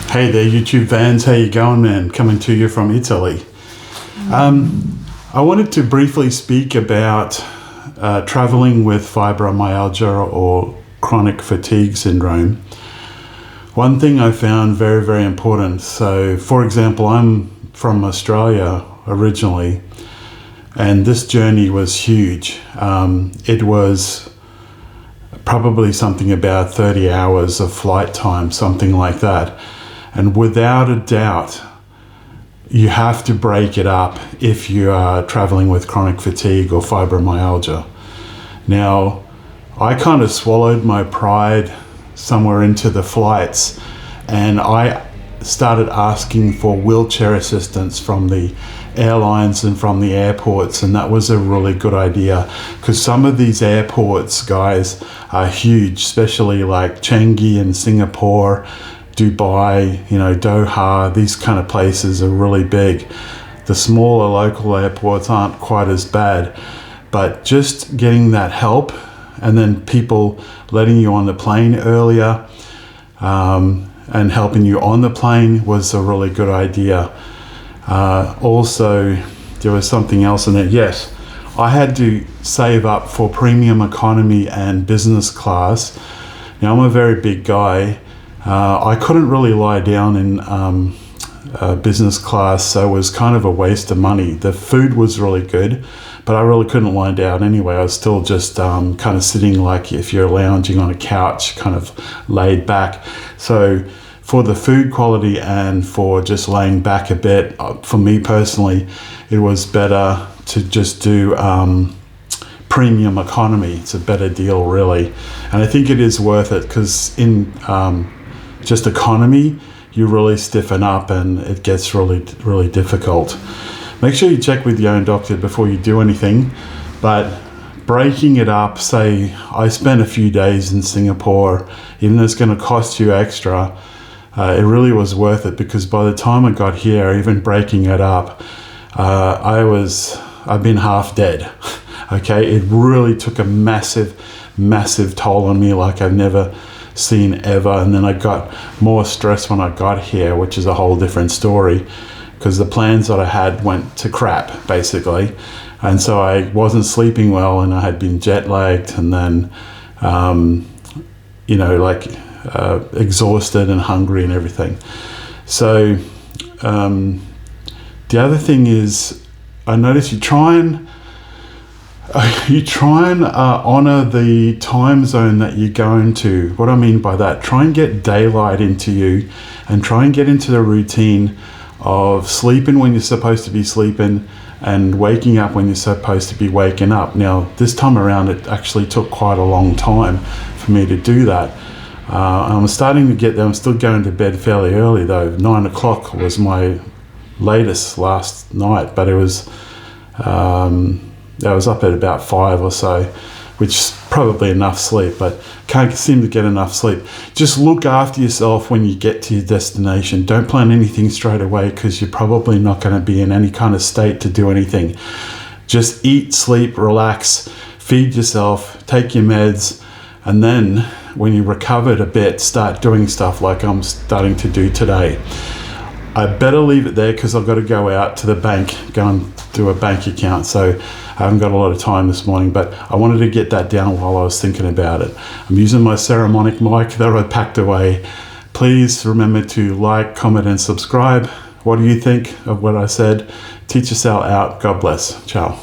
Hey there, YouTube fans. How you going, man? Coming to you from Italy. I wanted to briefly speak about traveling with fibromyalgia or chronic fatigue syndrome. One thing I found very, very important. So, for example, I'm from Australia originally, and this journey was huge. It was probably something about 30 hours of flight time, something like that. And without a doubt, you have to break it up if you are traveling with chronic fatigue or fibromyalgia. Now, I kind of swallowed my pride somewhere into the flights, and I started asking for wheelchair assistance from the airlines and from the airports, and that was a really good idea because some of these airports, guys, are huge, especially like Changi in Singapore, Dubai, Doha. These kind of places are really big. The smaller local airports aren't quite as bad, but just getting that help and then people letting you on the plane earlier and helping you on the plane was a really good idea. Also, there was something else in there. Yes, I had to save up for premium economy and business class. Now, I'm a very big guy. I couldn't really lie down in business class, so it was kind of a waste of money. The food was really good, but I really couldn't lie down anyway. I was still just kind of sitting like if you're lounging on a couch, kind of laid back. So for the food quality and for just laying back a bit, for me personally, it was better to just do premium economy. It's a better deal, really. And I think it is worth it because in just economy, you really stiffen up and it gets really, really difficult. Make sure you check with your own doctor before you do anything. But breaking it up, say I spent a few days in Singapore, even though it's going to cost you extra, it really was worth it because by the time I got here, even breaking it up, I've been half dead. Okay, it really took a massive, massive toll on me like I've never seen ever. And then I got more stress when I got here, which is a whole different story because the plans that I had went to crap basically. And so I wasn't sleeping well and I had been jet lagged and then, exhausted and hungry and everything. So the other thing is I noticed you try and honor the time zone that you're going to. What I mean by that, try and get daylight into you and try and get into the routine of sleeping when you're supposed to be sleeping and waking up when you're supposed to be waking up. Now, this time around, it actually took quite a long time for me to do that. I'm starting to get there. I'm still going to bed fairly early though. 9 o'clock was my latest last night, but it was I was up at about 5 or so, which is probably enough sleep, but can't seem to get enough sleep. Just look after yourself when you get to your destination. Don't plan anything straight away because you're probably not going to be in any kind of state to do anything. Just eat, sleep, relax, feed yourself, take your meds, and then when you recovered a bit, start doing stuff like I'm starting to do today. I better leave it there because I've got to go out to the bank, go and do a bank account. So I haven't got a lot of time this morning, but I wanted to get that down while I was thinking about it. I'm using my ceremonic mic that I packed away. Please remember to like, comment, and subscribe. What do you think of what I said? Teach us out. God bless. Ciao.